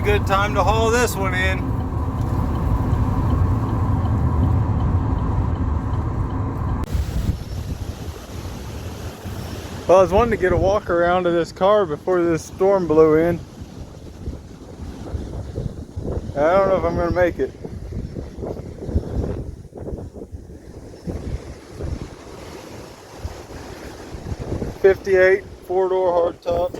good time to haul this one in. Well, I was wanting to get a walk around to this car before this storm blew in. I don't know if I'm going to make it. '58 4-door hardtop.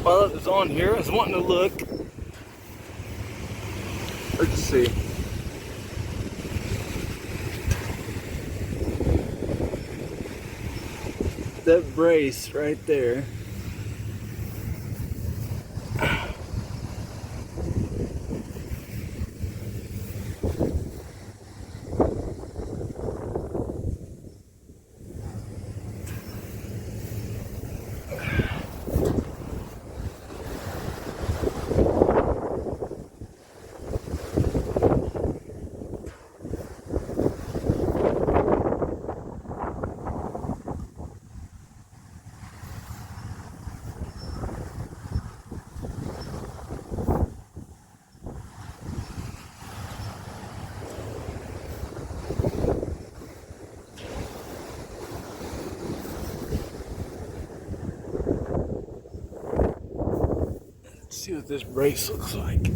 While it was on here, I was wanting to look. Let's see. That brace right there. Let's see what this brace looks like.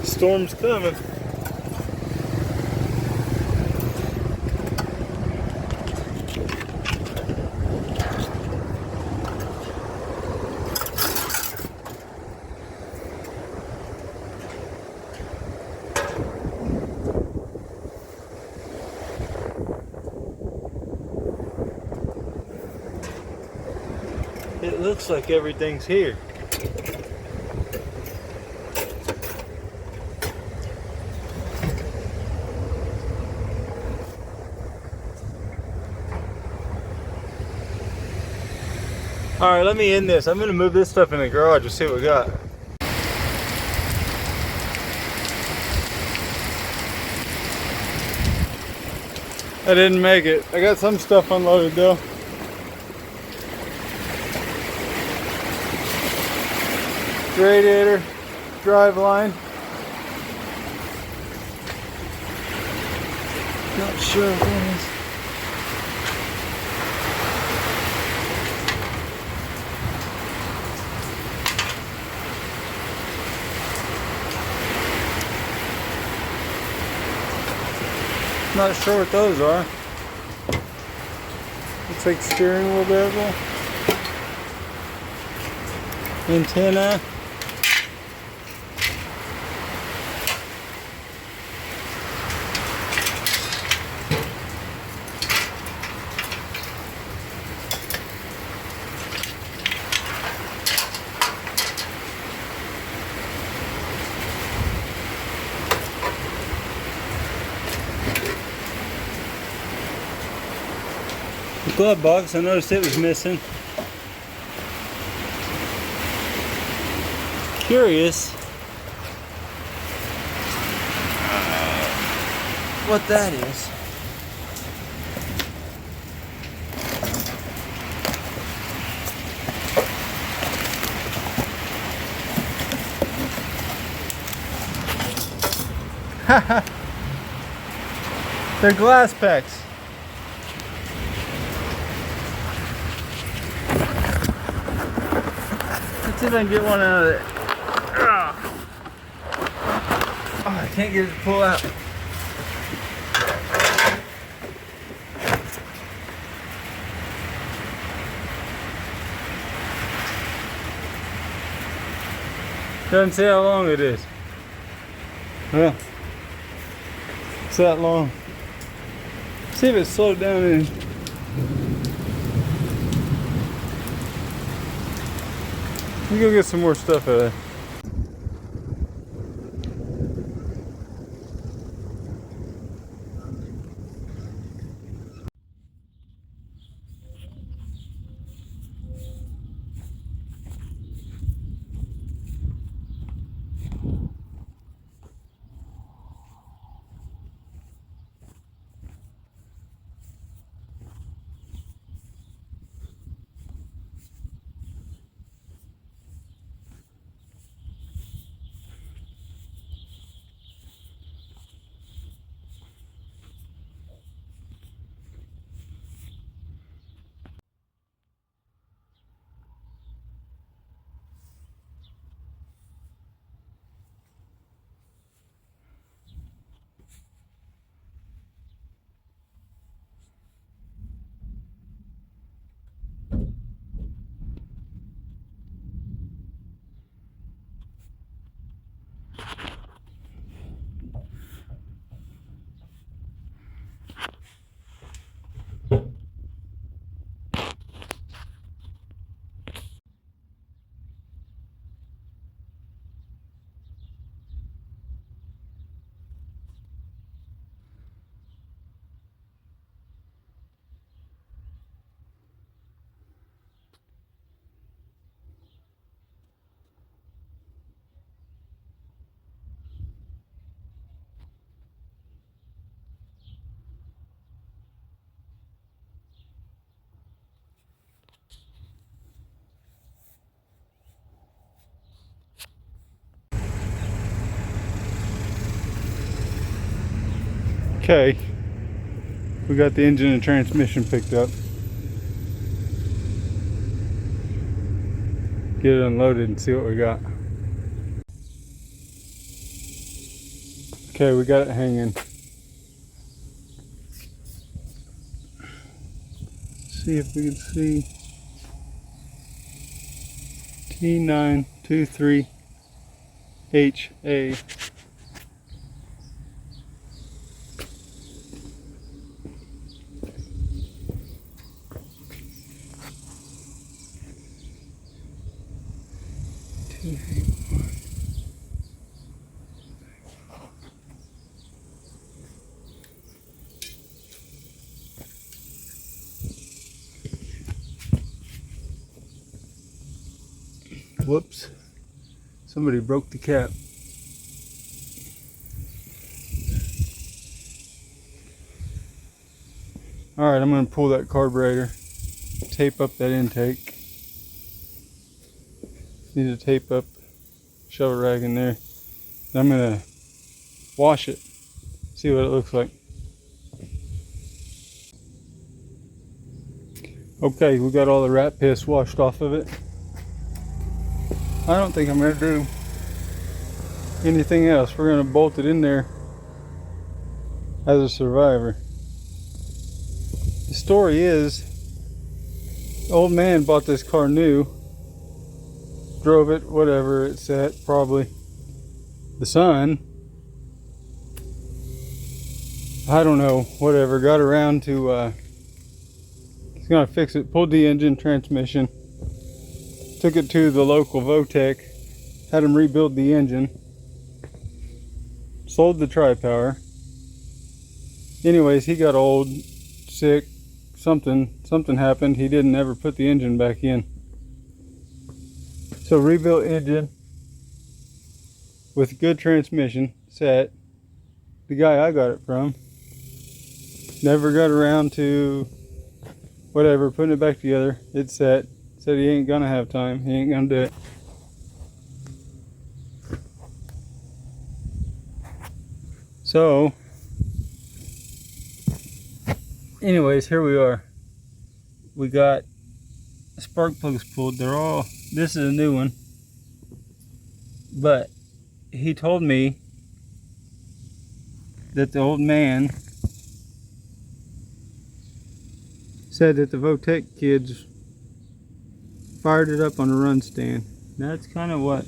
Storm's coming. It looks like everything's here. All right, let me end this. I'm gonna move this stuff in the garage and see what we got. I didn't make it. I got some stuff unloaded though. Radiator, drive line. Not sure what that is. Not sure what those are. Looks like steering wheel bevel. Antenna. Glove box, I noticed it was missing. Curious what that is. Haha. They're glass packs. Let's see if I can get one out of there. Oh, I can't get it to pull out. Doesn't say how long it is. Well, it's that long. See if it's slowed down in. Let me go get some more stuff out of there. Okay, we got the engine and transmission picked up. Get it unloaded and see what we got. Okay, we got it hanging. See if we can see. T923HA. Whoops, somebody broke the cap. Alright, I'm going to pull that carburetor, tape up that intake. Need to tape up shovel rag in there. Then I'm going to wash it, see what it looks like. Okay, we got all the rat piss washed off of it. I don't think I'm going to do anything else. We're going to bolt it in there as a survivor. The story is, the old man bought this car new, drove it, whatever it's at, probably. The son, I don't know, whatever, got around to, he's going to fix it, pulled the engine, transmission, took it to the local Votech, had him rebuild the engine, sold the tri-power. Anyways, he got old, sick, something happened. He didn't ever put the engine back in. So rebuilt engine with good transmission set. The guy I got it from never got around to whatever, putting it back together. It's set. Said he ain't gonna have time. He ain't gonna do it. So anyways, here we are. We got spark plugs pulled. They're all, this is a new one, but he told me that the old man said that the Votech kids fired it up on a run stand. That's kind of what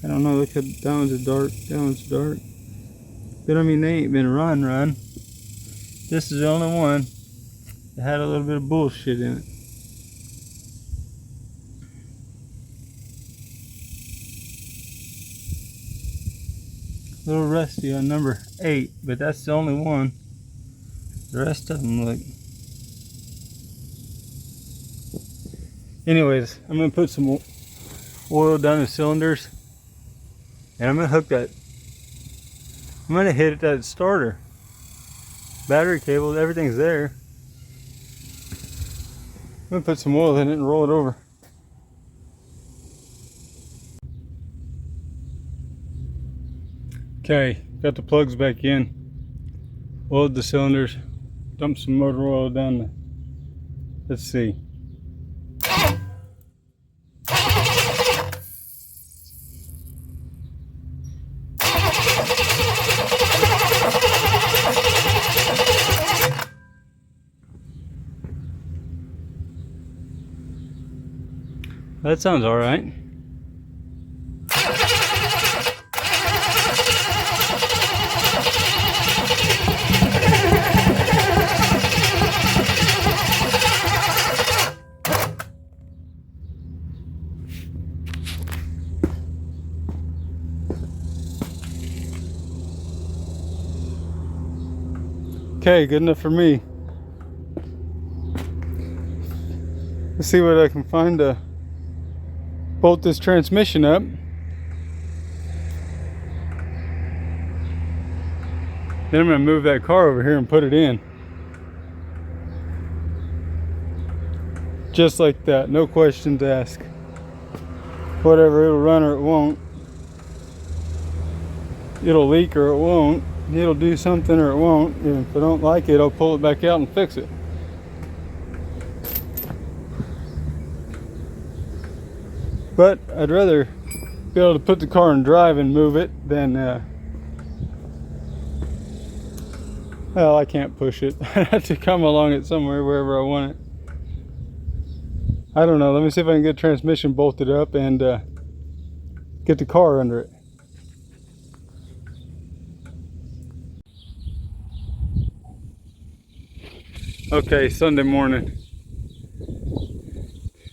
I don't know, look at that one's a dark, that one's dark. But I mean, they ain't been run. This is the only one that had a little bit of bullshit in it. A little rusty on number 8, but that's the only one. The rest of them look. Anyways, I'm gonna put some oil down the cylinders, and I'm gonna hook that. I'm gonna hit that starter. Battery cable, everything's there. I'm gonna put some oil in it and roll it over. Okay, got the plugs back in. Oiled the cylinders. Dumped some motor oil down the. Let's see. That sounds all right. Okay, good enough for me. Let's see what I can find to bolt this transmission up. Then I'm going to move that car over here and put it in. Just like that, no questions asked. Whatever, it'll run or it won't. It'll leak or it won't. It'll do something or it won't. And if I don't like it, I'll pull it back out and fix it. But I'd rather be able to put the car in drive and move it than, well, I can't push it. I have to come along it somewhere, wherever I want it. I don't know. Let me see if I can get transmission bolted up and get the car under it. Okay, Sunday morning.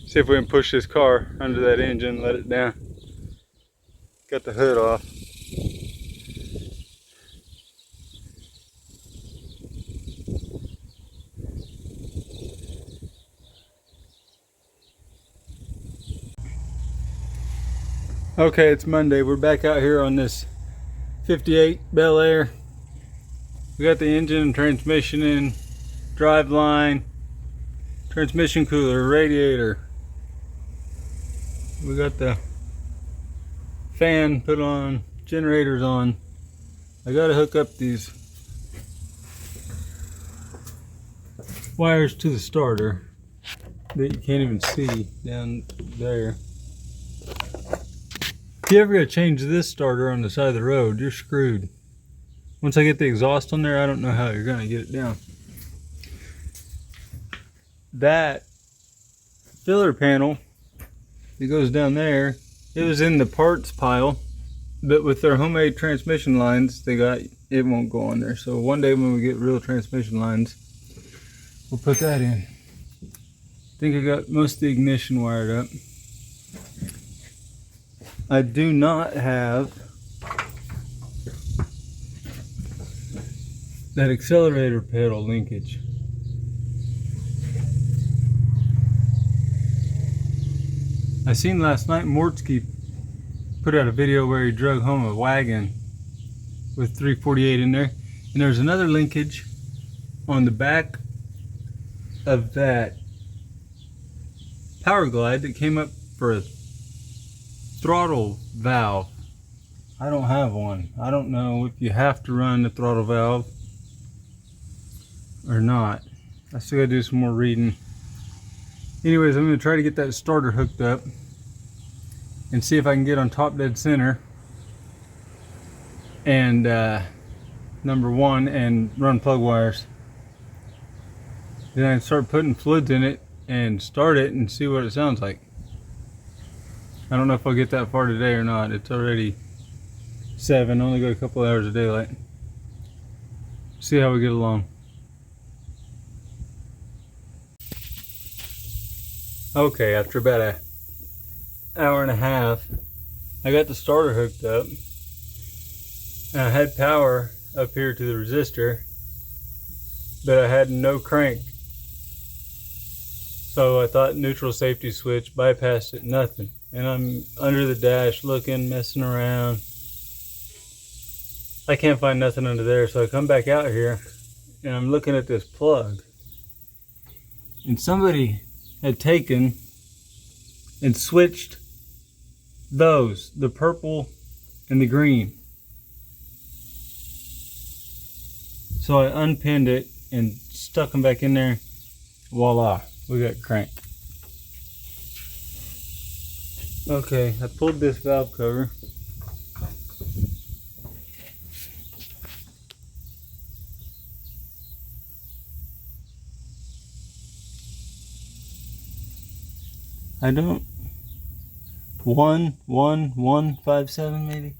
See if we can push this car under that engine, let it down. Got the hood off. Okay, it's Monday. We're back out here on this 58 Bel-air. We got the engine and transmission in, drive line, transmission cooler, radiator. We got the fan put on, generators on. I gotta hook up these wires to the starter that you can't even see down there. If you ever gotta change this starter on the side of the road, you're screwed. Once I get the exhaust on there, I don't know how you're gonna get it down. That filler panel, it goes down there. It was in the parts pile, but with their homemade transmission lines, it won't go on there. So one day when we get real transmission lines, we'll put that in. I think I got most of the ignition wired up. I do not have that accelerator pedal linkage. I seen last night Mortsky put out a video where he drug home a wagon with 348 in there, and there's another linkage on the back of that Power Glide that came up for a throttle valve. I don't have one. I don't know if you have to run the throttle valve or not. I still gotta do some more reading. Anyways, I'm going to try to get that starter hooked up and see if I can get on top dead center and number 1 and run plug wires. Then I can start putting fluids in it and start it and see what it sounds like. I don't know if I'll get that far today or not. It's already 7, only got a couple hours of daylight. See how we get along. Okay, after about an hour and a half, I got the starter hooked up. And I had power up here to the resistor, but I had no crank. So I thought neutral safety switch, bypassed it, nothing. And I'm under the dash looking, messing around. I can't find nothing under there, so I come back out here and I'm looking at this plug. And somebody had taken and switched those, the purple and the green. So I unpinned it and stuck them back in there. Voila, we got crank. Okay, I pulled this valve cover. I don't, 11157 maybe,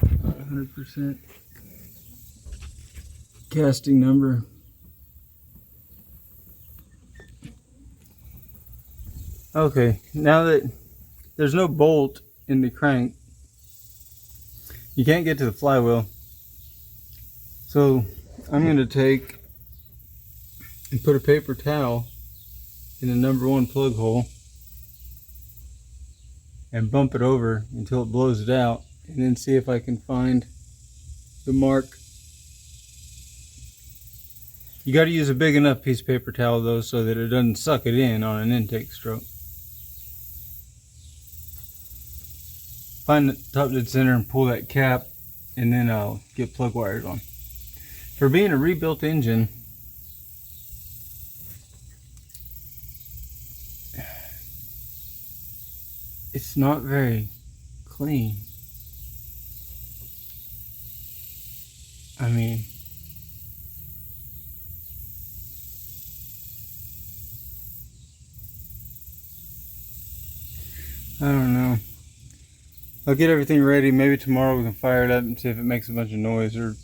100% casting number. Okay, now that there's no bolt in the crank, you can't get to the flywheel. So I'm going to take and put a paper towel in the number 1 plug hole and bump it over until it blows it out, and then see if I can find the mark. You got to use a big enough piece of paper towel though, so that it doesn't suck it in on an intake stroke. Find the top dead center and pull that cap, and then I'll get plug wires on. For being a rebuilt engine, it's not very clean. I mean, I don't know. I'll get everything ready. Maybe tomorrow we can fire it up and see if it makes a bunch of noise or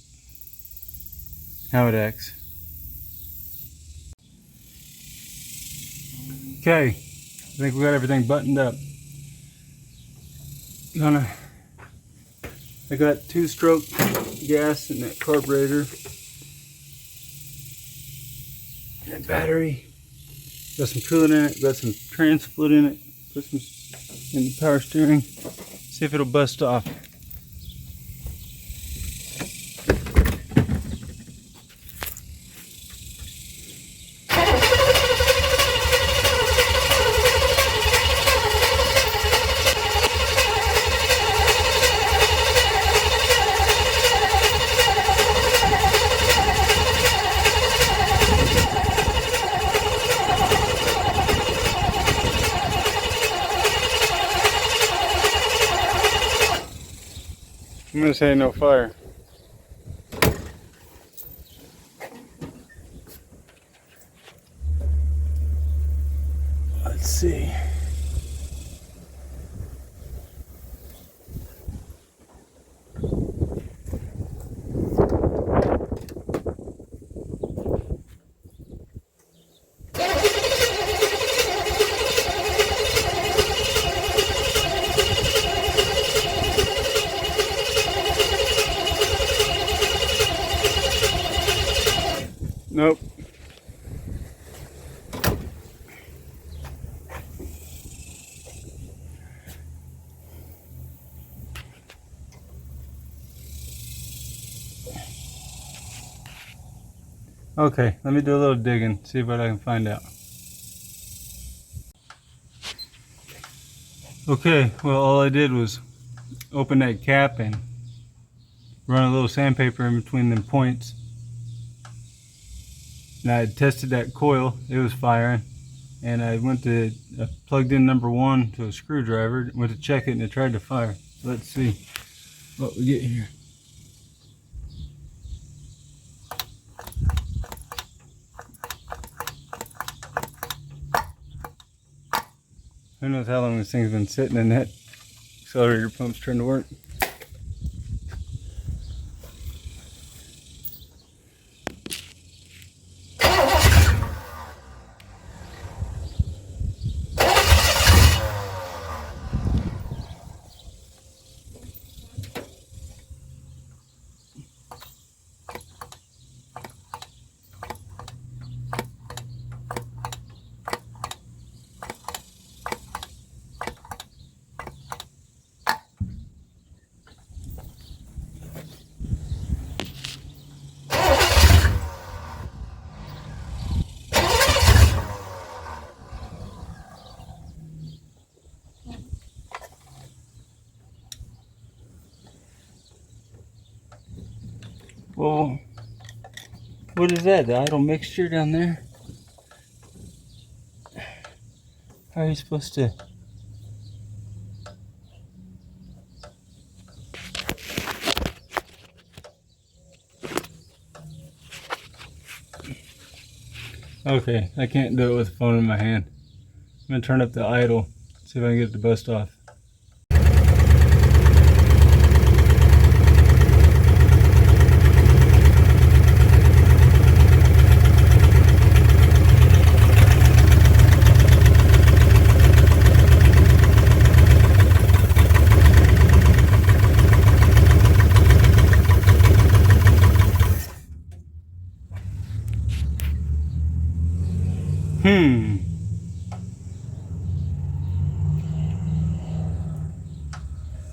how it acts. Okay, I think we got everything buttoned up. I got 2-stroke gas in that carburetor. That battery. Got some coolant in it, got some trans fluid in it. Put some in the power steering. See if it'll bust off. I'm gonna say no fire. Let's see. Nope. Okay, let me do a little digging, see what I can find out. Okay, well, all I did was open that cap and run a little sandpaper in between them points. And I had tested that coil, it was firing. And I plugged in number 1 to a screwdriver, went to check it, and it tried to fire. Let's see what we get here. Who knows how long this thing's been sitting in that accelerator pump's trying to work. Well, what is that? The idle mixture down there? How are you supposed to? Okay, I can't do it with the phone in my hand. I'm gonna turn up the idle, see if I can get it to bust off.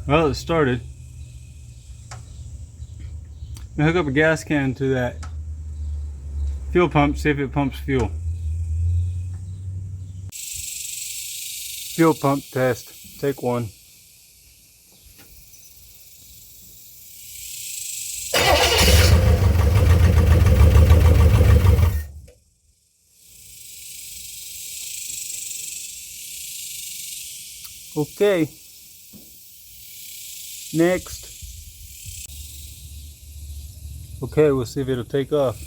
Well, it started. I'm gonna hook up a gas can to that fuel pump, see if it pumps fuel. Fuel pump test, take one. Okay. Next. Okay, we'll see if it'll take off.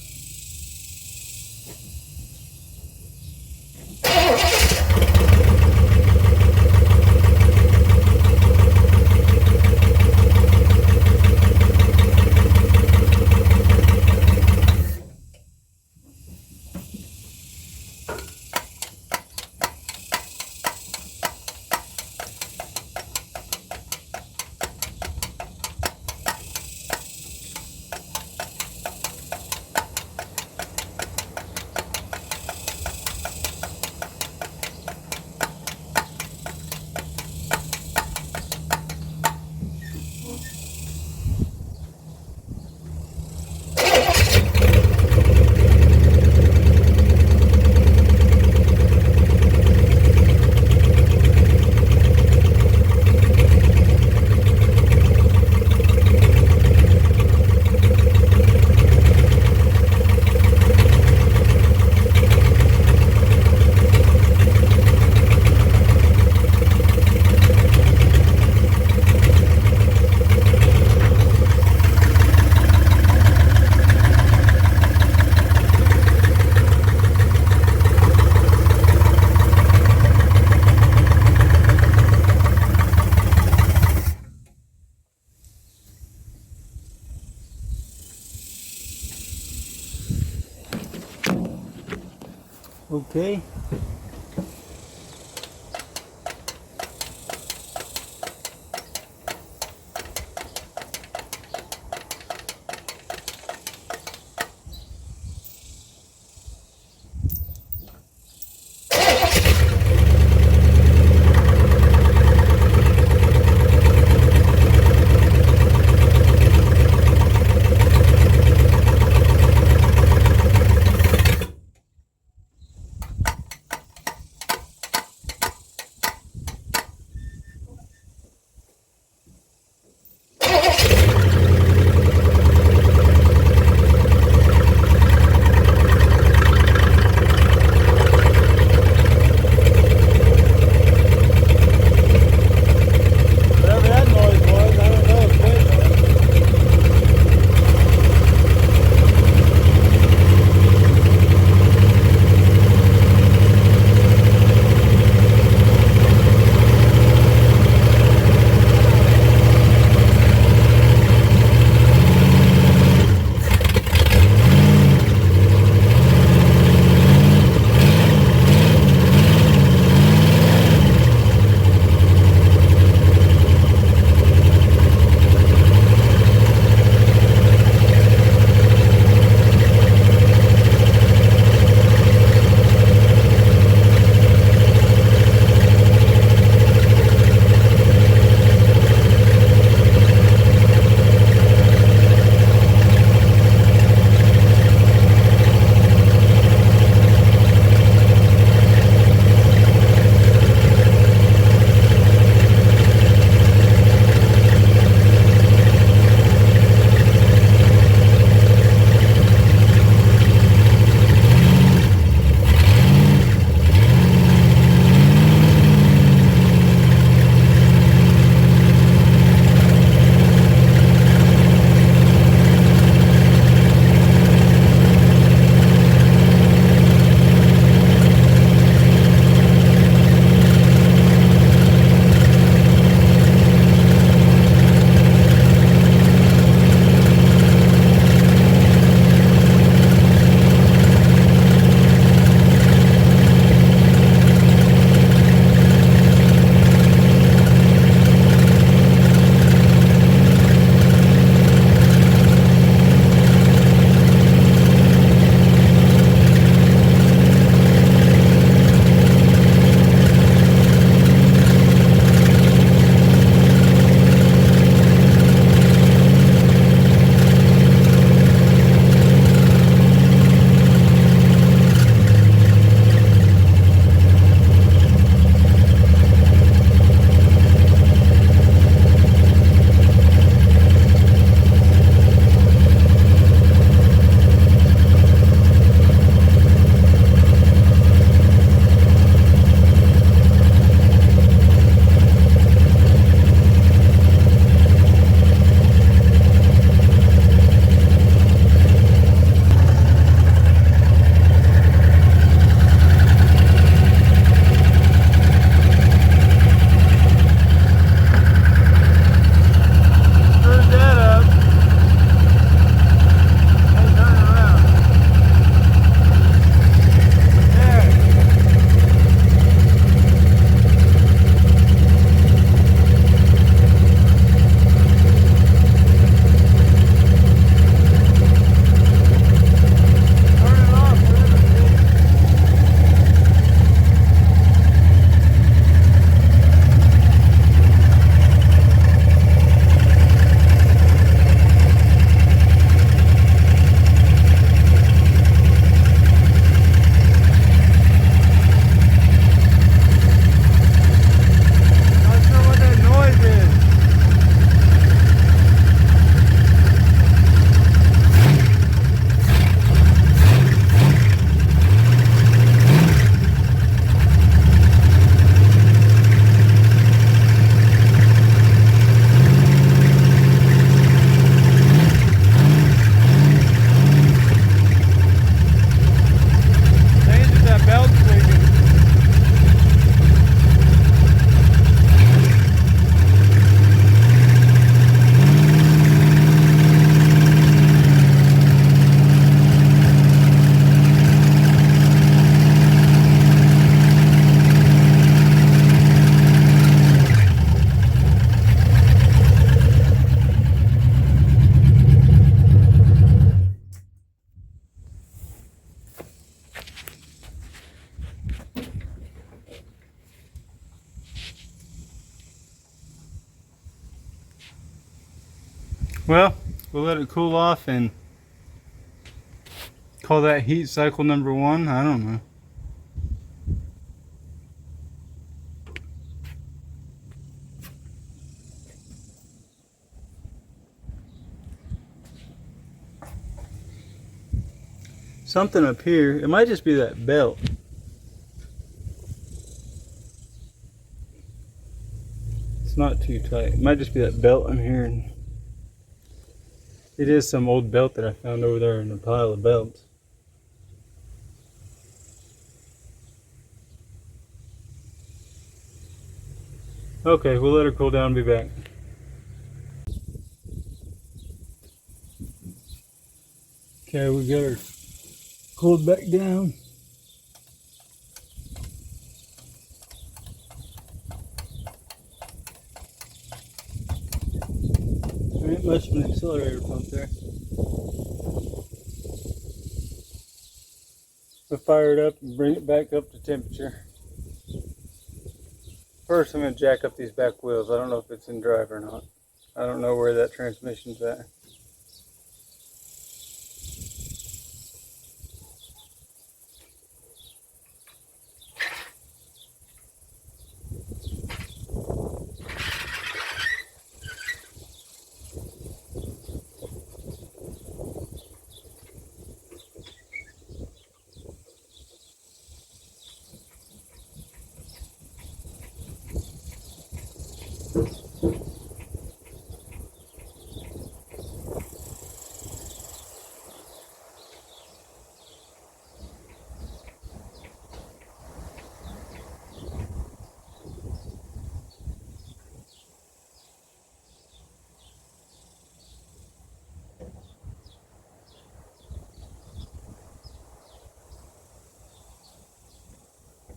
Okay. Well, we'll let it cool off and call that heat cycle number 1. I don't know. Something up here. It might just be that belt. It's not too tight. It might just be that belt I'm hearing. It is some old belt that I found over there in a pile of belts. Okay, we'll let her cool down and be back. Okay, we got her cooled back down. There ain't much of an accelerator pump there. We'll fire it up and bring it back up to temperature. First, I'm going to jack up these back wheels. I don't know if it's in drive or not. I don't know where that transmission's at.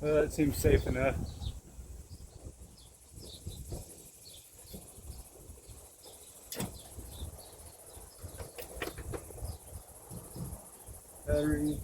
Well, that seems safe enough. Battery.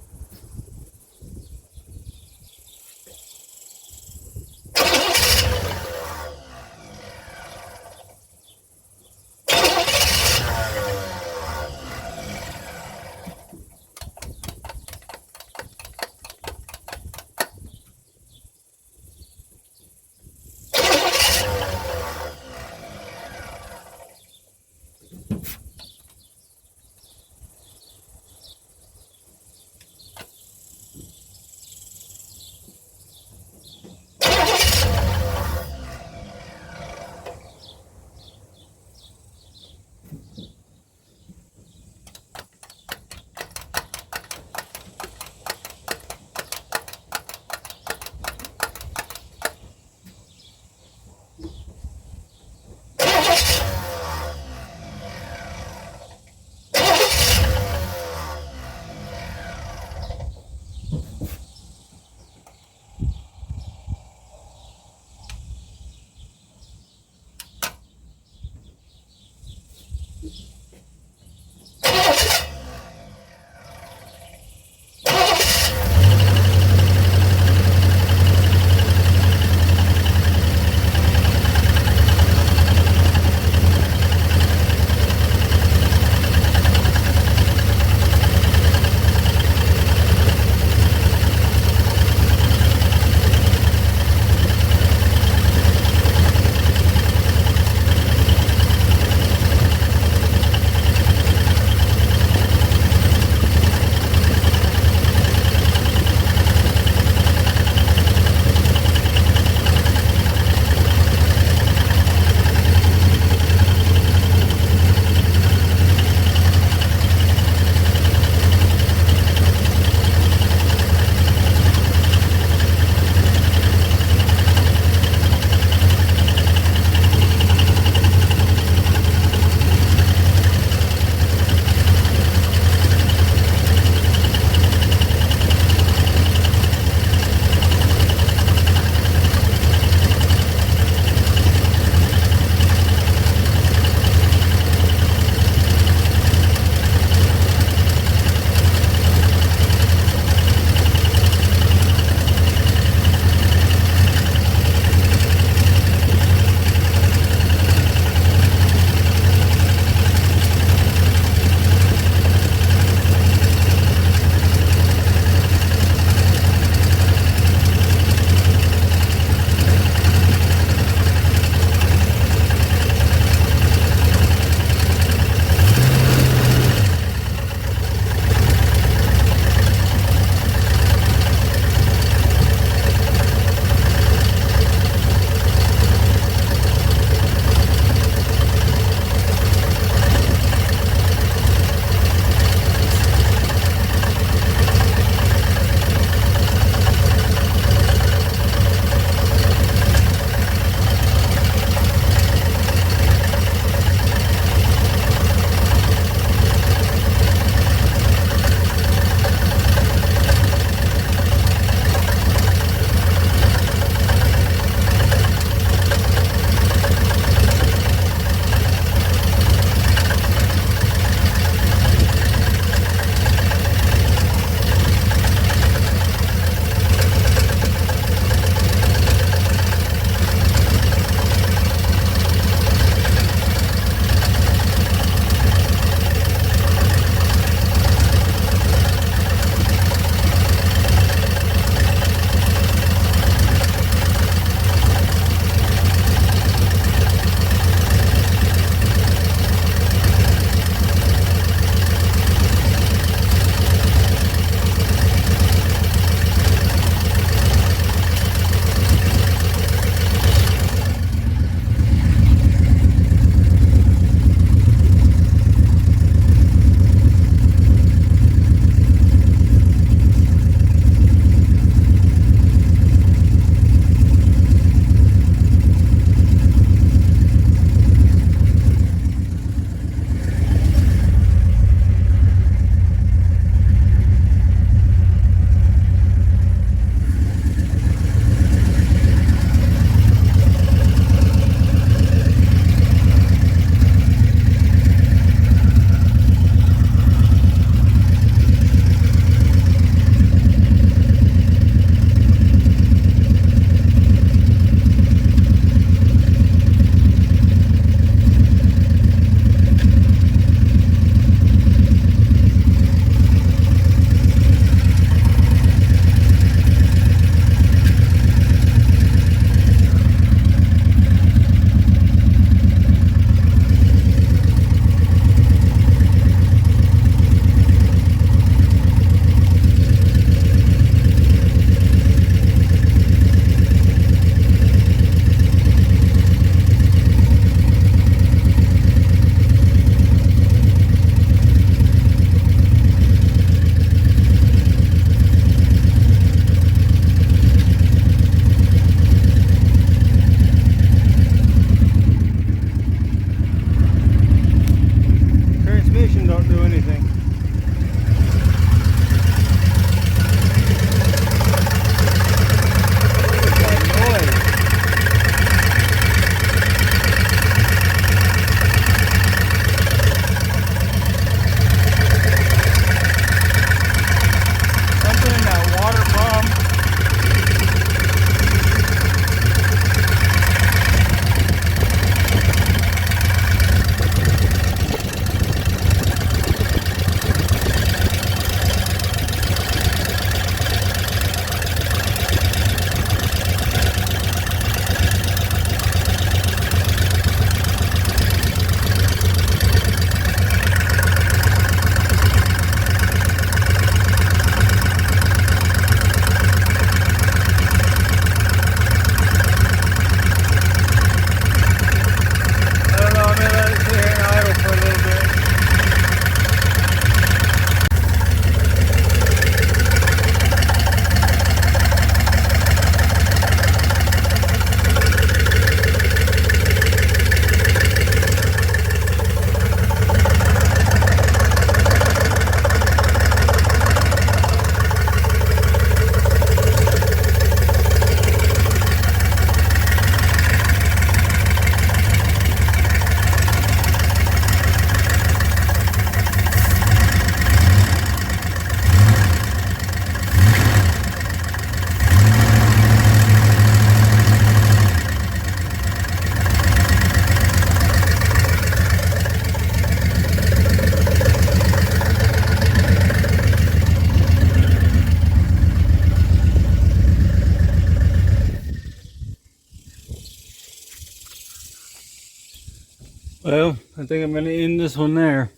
I think I'm gonna end this one there.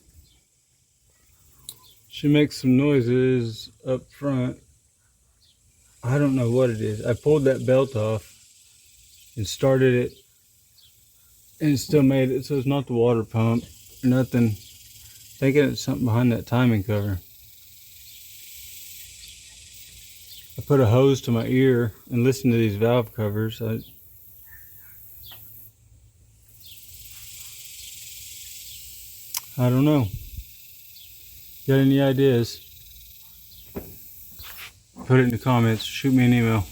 She makes some noises up front. I don't know what it is. I pulled that belt off and started it, and it still made it. So it's not the water pump or nothing. Thinking it's something behind that timing cover. I put a hose to my ear and listened to these valve covers. I don't know. Got any ideas? Put it in the comments. Shoot me an email.